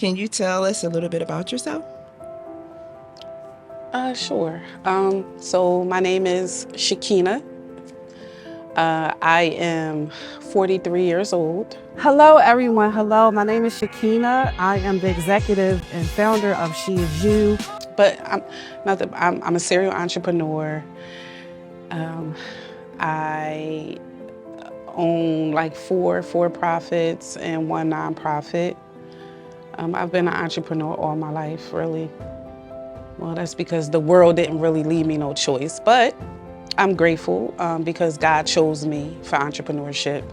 Can you tell us a little bit about yourself? Sure. So my name is Shakina. I am 43 years old. Hello, everyone. Hello, my name is Shakina. I am the executive and founder of She Is You. But I'm a serial entrepreneur. I own like four for-profits and one nonprofit. I've been an entrepreneur all my life, really. Well, that's because the world didn't really leave me no choice, but I'm grateful because God chose me for entrepreneurship.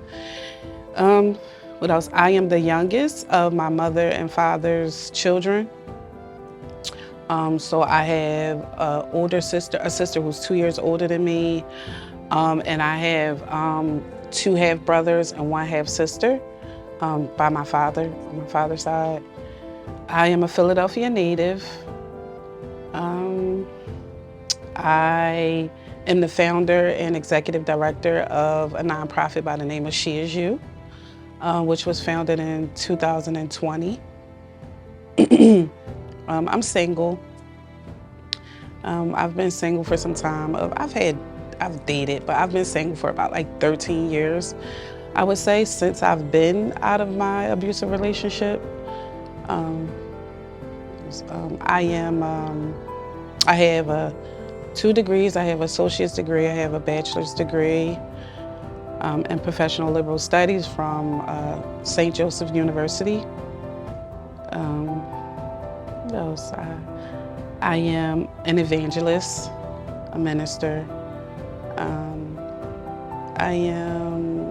Um, what else? I am the youngest of my mother and father's children. So I have an older sister, a sister who's 2 years older than me, and I have two half brothers and one half sister by my father, on my father's side. I am a Philadelphia native. Um, I am the founder and executive director of a nonprofit by the name of She Is You, which was founded in 2020. I'm single. I've been single for some time. I've dated, but I've been single for about like 13 years. I would say since I've been out of my abusive relationship. Um, I have two degrees. I have an associate's degree. I have a bachelor's degree in professional liberal studies from St. Joseph University. Um, what else? I am an evangelist, a minister. I am,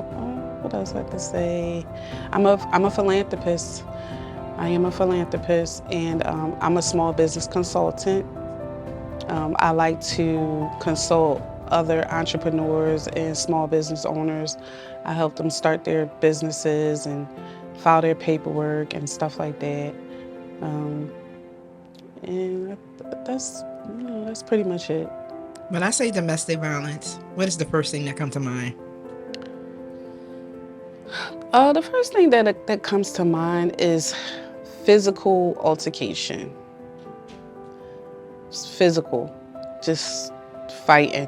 what else I could say? I'm a philanthropist. I am a philanthropist and I'm a small business consultant. I like to consult other entrepreneurs and small business owners. I help them start their businesses and file their paperwork and stuff like that. Um, and that's, that's pretty much it. When I say domestic violence, what is the first thing that comes to mind? The first thing that comes to mind is physical altercation. It's physical, just fighting.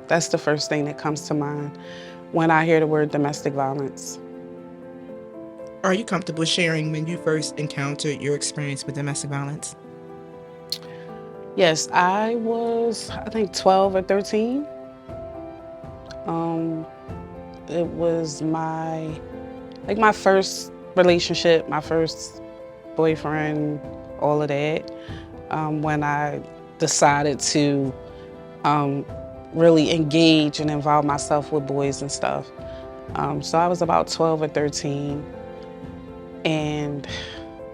That's the first thing that comes to mind when I hear the word domestic violence. Are you comfortable sharing when you first encountered your experience with domestic violence? Yes, I was, I think 12 or 13. Um, it was my first relationship, my first boyfriend, all of that. When I decided to really engage and involve myself with boys and stuff. So I was about 12 or 13, and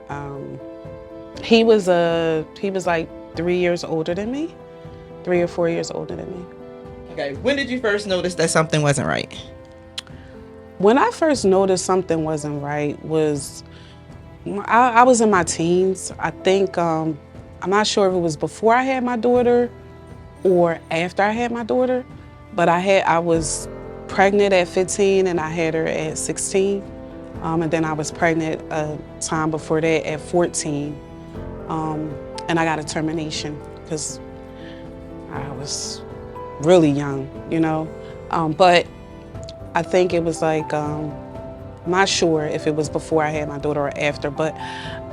um, he was like 3 years older than me, 3 or 4 years older than me. Okay, when did you first notice that something wasn't right? When I first noticed something wasn't right was I was in my teens. I think I'm not sure if it was before I had my daughter or after I had my daughter, but I was pregnant at 15 and I had her at 16. And then I was pregnant a time before that at 14. And I got a termination because I was really young, you know. But I think it was like, I'm not sure if it was before I had my daughter or after, but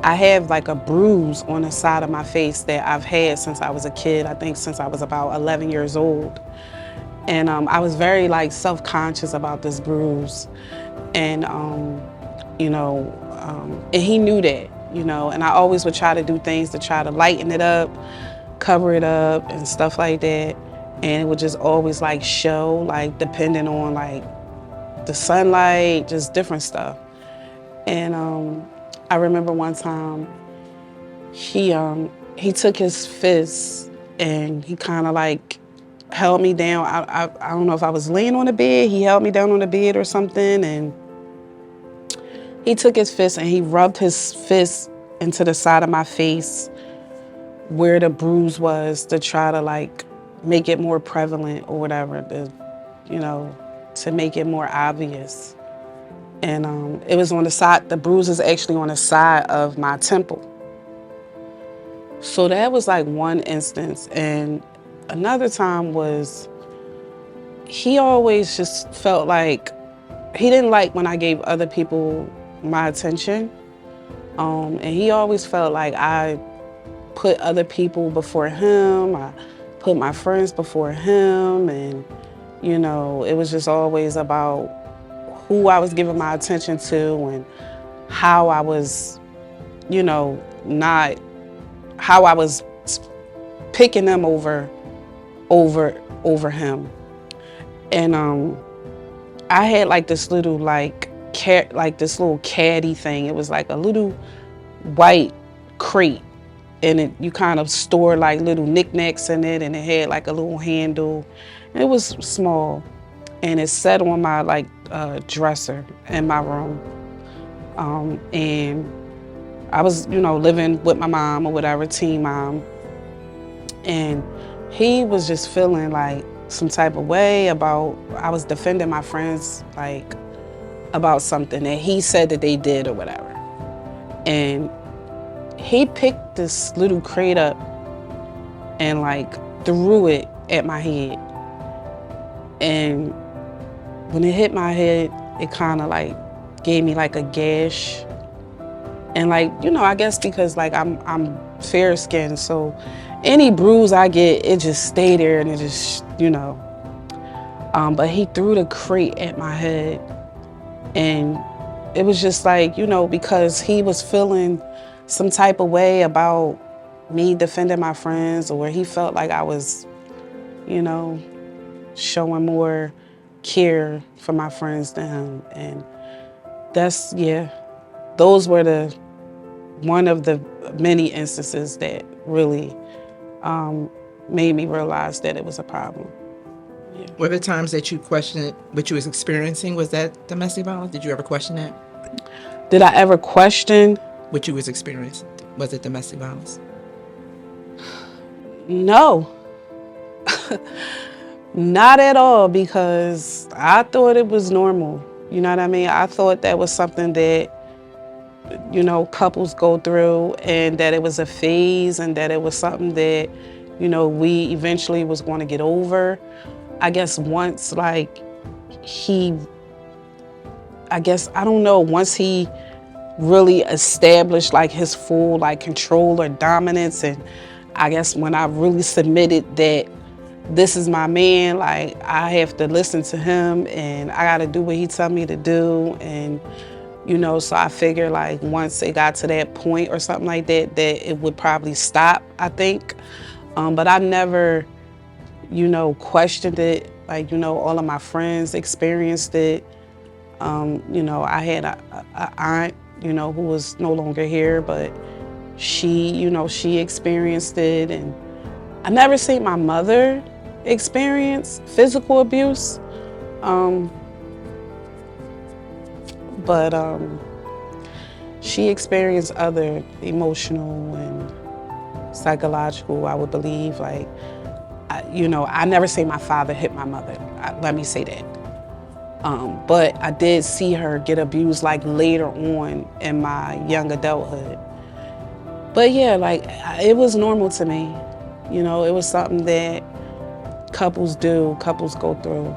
I have like a bruise on the side of my face that I've had since I was a kid. I think since I was about 11 years old. And I was very like self-conscious about this bruise. And, and he knew that, and I always would try to do things to try to lighten it up, cover it up and stuff like that. And it would just always like show, like depending on like the sunlight, just different stuff. And I remember one time he took his fist and he kind of like held me down. I don't know if I was laying on the bed. He held me down on the bed or something, and he took his fist and he rubbed his fist into the side of my face where the bruise was to try to like make it more prevalent or whatever, to make it more obvious. And it was on the side, the bruise is actually on the side of my temple. So that was like one instance. And another time was, he always just felt like, he didn't like when I gave other people my attention. And he always felt like I put other people before him. I put my friends before him. And, you know, it was just always about who I was giving my attention to and how I was, you know, not, how I was picking them over him. And I had like this little this little caddy thing. It was like a little white crate, and you kind of store like little knickknacks in it, and it had like a little handle. It was small, and it sat on my dresser in my room. And I was, you know, living with my mom or whatever, teen mom, and he was just feeling like some type of way about, I was defending my friends like about something that he said that they did or whatever. And he picked this little crate up and like threw it at my head. And when it hit my head, it kind of like gave me like a gash. And like, you know, I guess because like I'm fair skinned, so any bruise I get, it just stay there and it just, you know. But he threw the crate at my head, and it was just like, you know, because he was feeling some type of way about me defending my friends, or he felt like I was, you know, showing more care for my friends than him. And that's, yeah, those were one of the many instances that really made me realize that it was a problem. Yeah. Were there times that you questioned what you was experiencing? Was that domestic violence? Did you ever question that? Did I ever question what you was experiencing? Was it domestic violence? No. Not at all, because I thought it was normal. You know what I mean? I thought that was something that, you know, couples go through, and that it was a phase, and that it was something that, you know, we eventually was going to get over. I guess once like I don't know, once he really established like his full like control or dominance, and I guess when I really submitted that this is my man, like I have to listen to him and I got to do what he tell me to do. And, you know, so I figured like once it got to that point or something like that, that it would probably stop, I think. But I never, you know, questioned it. Like, you know, all of my friends experienced it. You know, I had a aunt, you know, who was no longer here, but she, you know, she experienced it. And I never seen my mother experience physical abuse. But she experienced other emotional and psychological, I would believe. Like, you know, I never seen my father hit my mother. Let me say that. But I did see her get abused like later on in my young adulthood. But yeah, like it was normal to me. You know, it was something that couples go through.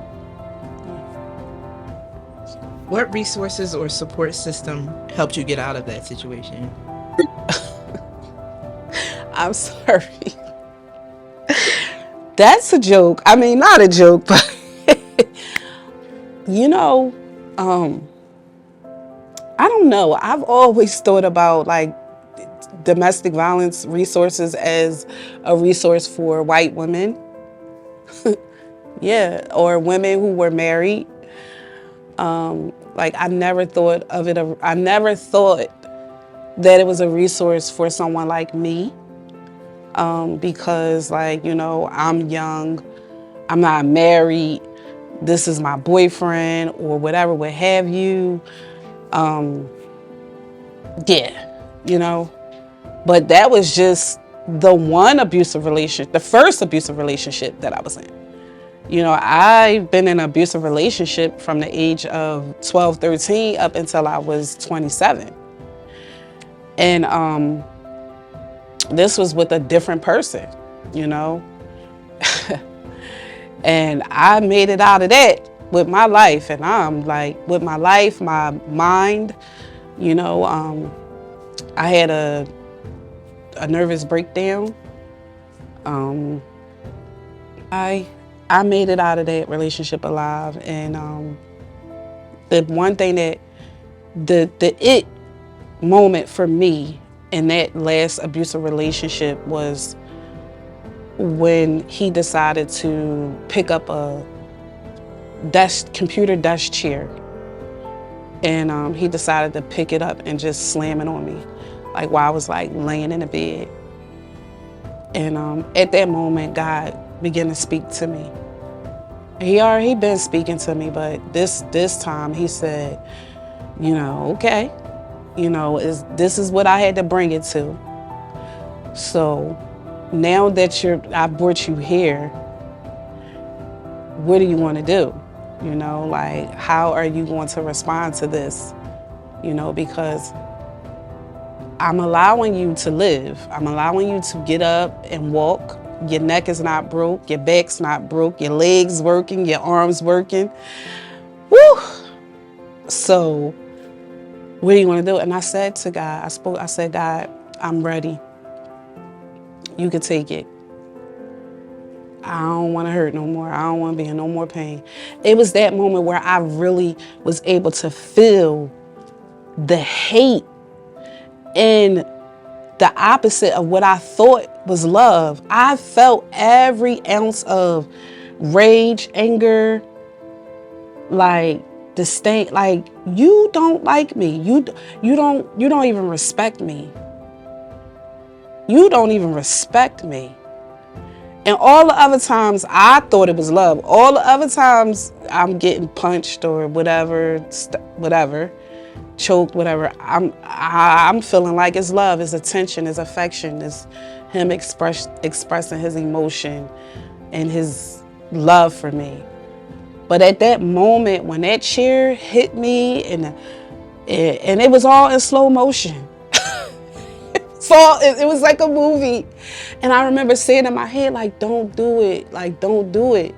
What resources or support system helped you get out of that situation? I'm sorry. That's a joke. I mean, not a joke, but you know, I don't know. I've always thought about like domestic violence resources as a resource for white women. Yeah, or women who were married. Like I never thought of it. I never thought that it was a resource for someone like me. Because like, you know, I'm young, I'm not married, this is my boyfriend or whatever, what have you. Yeah, you know, but that was just the first abusive relationship that I was in. You know, I've been in an abusive relationship from the age of 12, 13 up until I was 27. And this was with a different person, you know. And I made it out of that with my life. And I'm like, with my life, my mind, you know, I had a nervous breakdown. I made it out of that relationship alive. And the one thing that the it moment for me in that last abusive relationship was when he decided to pick up a computer desk chair, and he decided to pick it up and just slam it on me, like while I was like laying in the bed. And at that moment, God began to speak to me. He already been speaking to me, but this time he said, you know, okay, you know, this is what I had to bring it to. So now that I brought you here, what do you want to do? You know, like, how are you going to respond to this? You know, because I'm allowing you to live. I'm allowing you to get up and walk. Your neck is not broke, your back's not broke, your legs working, your arms working. Woo! So what do you want to do? And I said to God, I said, God, I'm ready. You can take it. I don't want to hurt no more. I don't want to be in no more pain. It was that moment where I really was able to feel the hate and the opposite of what I thought was love. I felt every ounce of rage, anger, like disdain. Like, you don't like me. You don't even respect me. You don't even respect me. And all the other times I thought it was love. All the other times I'm getting punched or whatever, choked, whatever. I'm feeling like it's love, it's attention, it's affection, it's him expressing his emotion and his love for me. But at that moment when that chair hit me and it was all in slow motion. So it was like a movie. And I remember saying in my head, like, don't do it. Like, don't do it.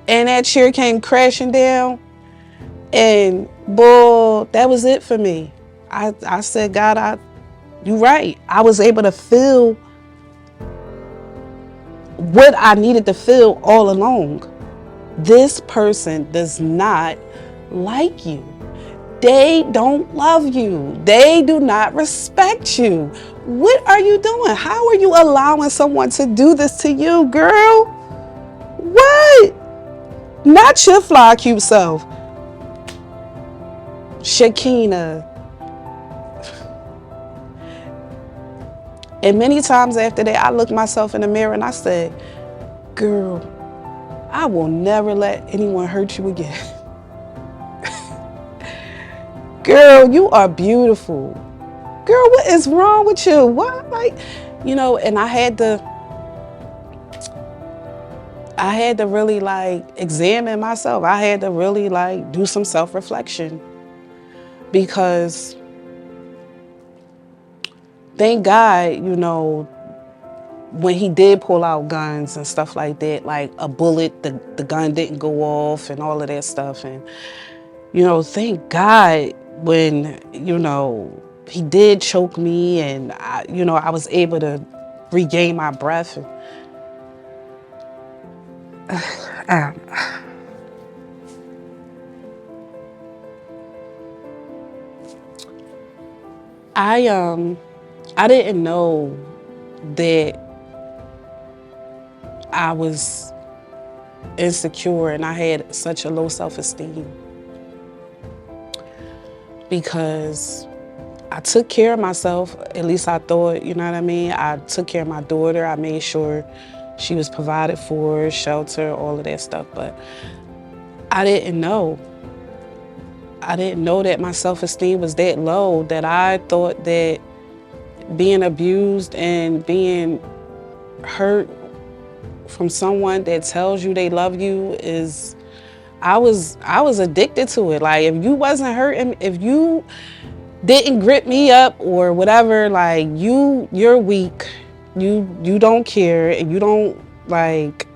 And that chair came crashing down. And boy, that was it for me. I said, God, you're right. I was able to feel what I needed to feel all along. This person does not like you. They don't love you. They do not respect you. What are you doing? How are you allowing someone to do this to you, girl? What? Not your fly cute self. Shakina. And many times after that, I looked myself in the mirror and I said, girl, I will never let anyone hurt you again. Girl, you are beautiful. Girl, what is wrong with you? What, like, you know, and I had to really like examine myself. I had to really like do some self-reflection, because thank God, you know, when he did pull out guns and stuff like that, like a bullet, the gun didn't go off and all of that stuff. And, you know, thank God when, you know, he did choke me and, I was able to regain my breath. I didn't know that I was insecure and I had such a low self-esteem, because I took care of myself. At least I thought, you know what I mean? I took care of my daughter. I made sure she was provided for, shelter, all of that stuff. But I didn't know. I didn't know that my self-esteem was that low, that I thought that being abused and being hurt from someone that tells you they love you is, I was addicted to it. Like, if you wasn't hurting, if you didn't grip me up or whatever, like, you're weak. You don't care, and you don't, like,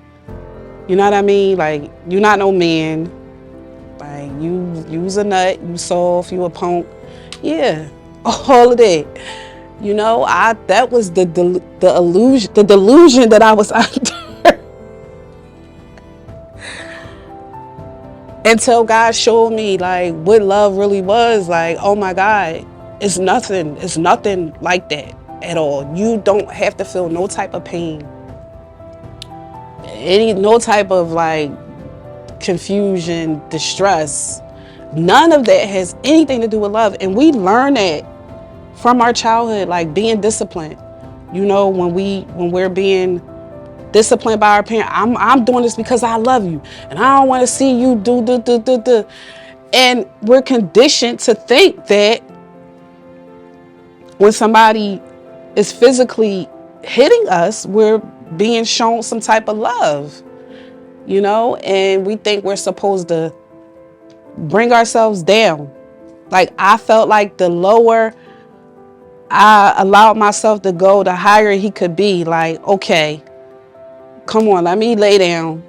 you know what I mean? Like, you're not no man. Like, you's a nut, you soft, you a punk. Yeah, all of that. You know, that was the delusion that I was under. Until God showed me, like, what love really was. Like, oh my God, it's nothing like that at all. You don't have to feel no type of pain, no type of, like, confusion, distress. None of that has anything to do with love. And we learn that from our childhood, like being disciplined. You know, when we're being disciplined by our parents, I'm doing this because I love you, and I don't want to see you do. And we're conditioned to think that when somebody is physically hitting us, we're being shown some type of love, you know, and we think we're supposed to bring ourselves down. Like, I felt like the lower I allowed myself to go, the higher he could be. Like, okay, come on, let me lay down,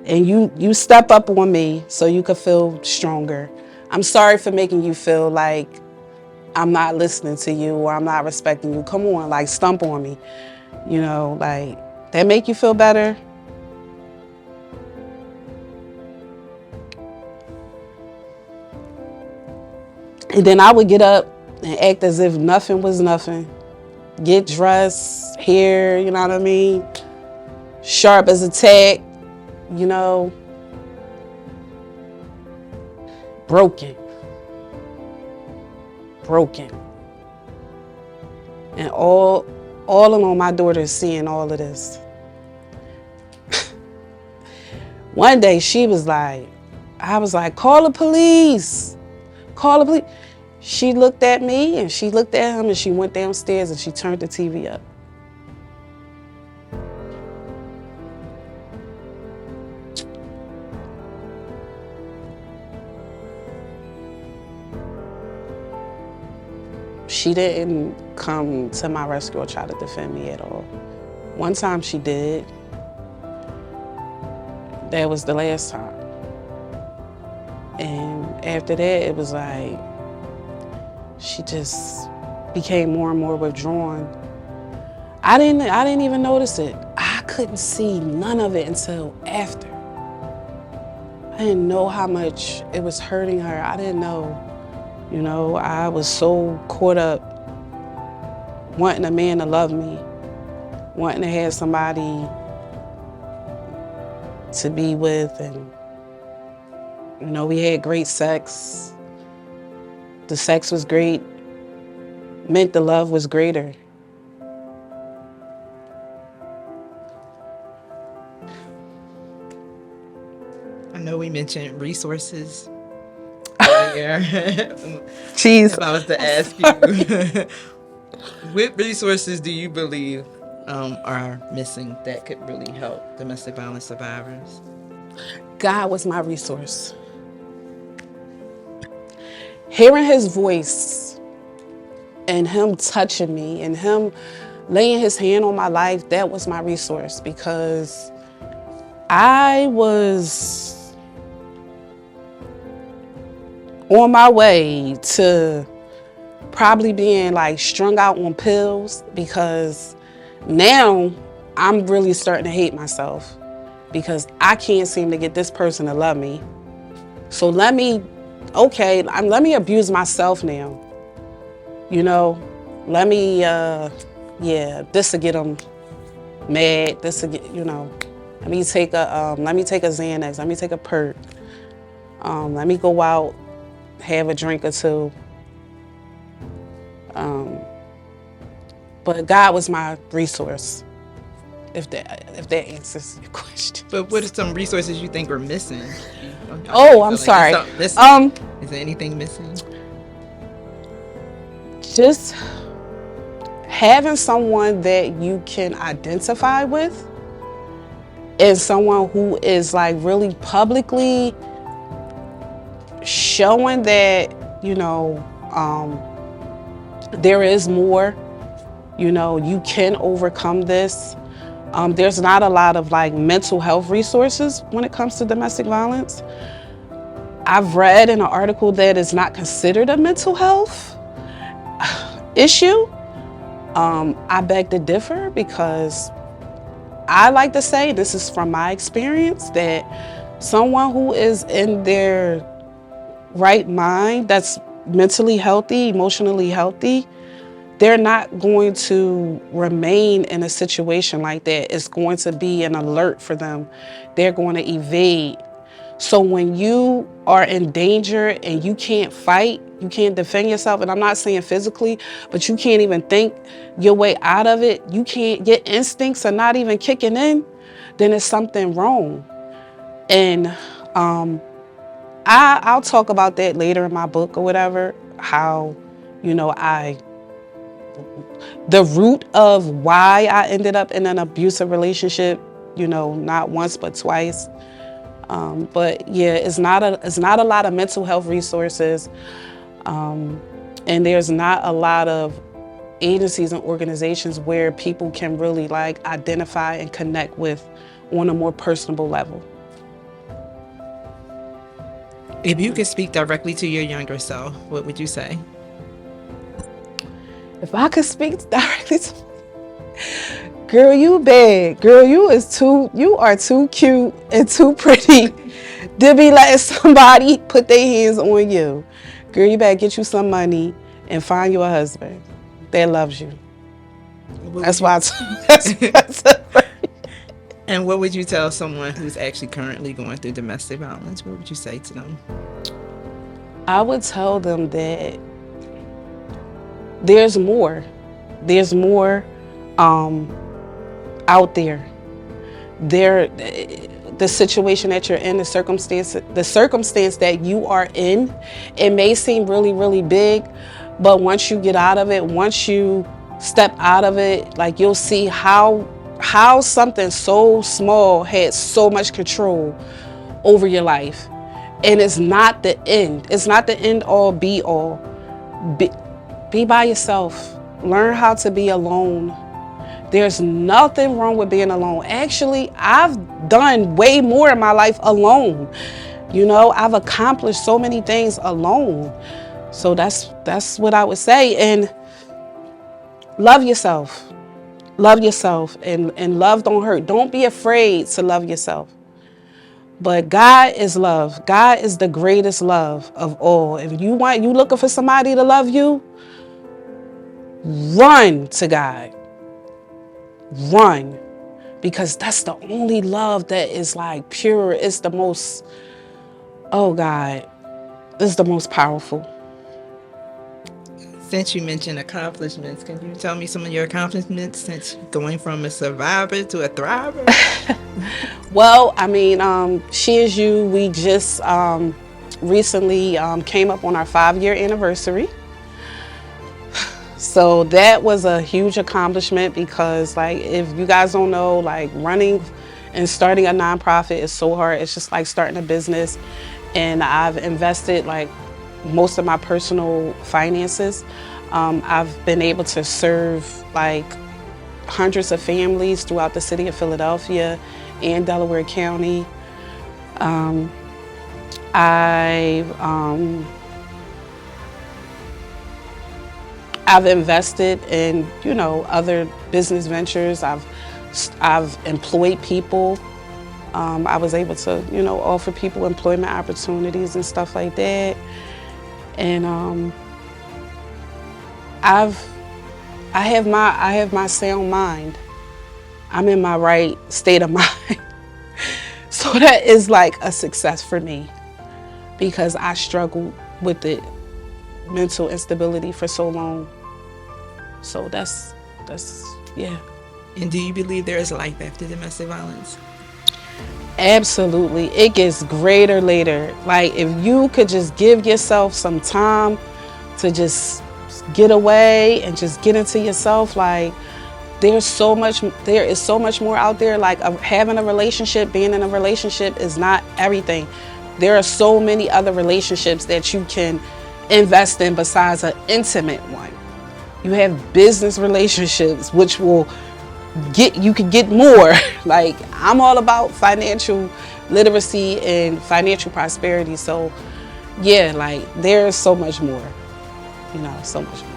and you step up on me so you could feel stronger. I'm sorry for making you feel like I'm not listening to you or I'm not respecting you. Come on, like, stomp on me. You know, like, that make you feel better? And then I would get up and act as if nothing was nothing. Get dressed, hair, you know what I mean? Sharp as a tack, you know. Broken. And all along, my daughter is seeing all of this. One day she was like, I was like, call the police. She looked at me and she looked at him and she went downstairs and she turned the TV up. She didn't come to my rescue or try to defend me at all. One time she did. That was the last time. And after that, it was like, she just became more and more withdrawn. I didn't even notice it. I couldn't see none of it until after. I didn't know how much it was hurting her. I didn't know. You know, I was so caught up wanting a man to love me, wanting to have somebody to be with, and, you know, we had great sex. The sex was great, meant the love was greater. I know we mentioned resources earlier. Jeez. If I was to ask you, what resources do you believe are missing that could really help domestic violence survivors? God was my resource. Hearing his voice and him touching me and him laying his hand on my life, that was my resource, because I was on my way to probably being like strung out on pills, because now I'm really starting to hate myself because I can't seem to get this person to love me. So let me abuse myself now. You know, let me, this to get them mad, this to get, you know, let me take a Xanax, let me take a perk, let me go out, have a drink or two. But God was my resource, if that answers your question. But what are some resources you think are missing? I'm sorry. Is there anything missing? Just having someone that you can identify with and someone who is like really publicly showing that, there is more, you can overcome this. There's not a lot of like mental health resources when it comes to domestic violence. I've read in an article that it's not considered a mental health issue. I beg to differ because I like to say, this is from my experience, that someone who is in their right mind, that's mentally healthy, emotionally healthy, they're not going to remain in a situation like that. It's going to be an alert for them. They're going to evade. So when you are in danger and you can't fight, you can't defend yourself, and I'm not saying physically, but you can't even think your way out of it, your instincts are not even kicking in, then there's something wrong. And I'll talk about that later in my book or whatever, how, the root of why I ended up in an abusive relationship, not once but twice. But yeah, it's not a lot of mental health resources, and there's not a lot of agencies and organizations where people can really like identify and connect with on a more personable level. If you could speak directly to your younger self, what would you say? If I could speak directly to, girl, you bad. Girl, you are too cute and too pretty to be letting somebody put their hands on you. Girl, you better get you some money and find you a husband that loves you. That's why And what would you tell someone who's actually currently going through domestic violence? What would you say to them? I would tell them that there's more. There's more out there. The situation that you're in, the circumstance that you are in, it may seem really, really big, but once you get out of it, once you step out of it, like you'll see how something so small had so much control over your life. And it's not the end. It's not the end all be all. Be by yourself. Learn how to be alone. There's nothing wrong with being alone. Actually, I've done way more in my life alone. I've accomplished so many things alone. So that's what I would say. And love yourself. Love yourself, and love don't hurt. Don't be afraid to love yourself. But God is love. God is the greatest love of all. If you looking for somebody to love you, run to God. Run. Because that's the only love that is like pure. It's the most, oh God, it's the most powerful. Since you mentioned accomplishments, can you tell me some of your accomplishments since going from a survivor to a thriver? Well, I mean, She Is You, we just recently came up on our 5-year anniversary. So that was a huge accomplishment because, like, if you guys don't know, like, running and starting a nonprofit is so hard. It's just like starting a business. And I've invested, like, most of my personal finances. I've been able to serve like hundreds of families throughout the city of Philadelphia and Delaware County. I've invested in, other business ventures. I've employed people. I was able to, offer people employment opportunities and stuff like that. And I have my sound mind. I'm in my right state of mind. So that is like a success for me because I struggled with it, mental instability for so long. So that's yeah. And do you believe there is life after domestic violence? Absolutely. It gets greater later. Like if you could just give yourself some time to just get away and just get into yourself. Like, there is so much more out there. Like, having a relationship, being in a relationship is not everything. There are so many other relationships that you can invest in besides an intimate one. You have business relationships, which you can get more. Like, I'm all about financial literacy and financial prosperity. So yeah, like, there's so much more, so much more.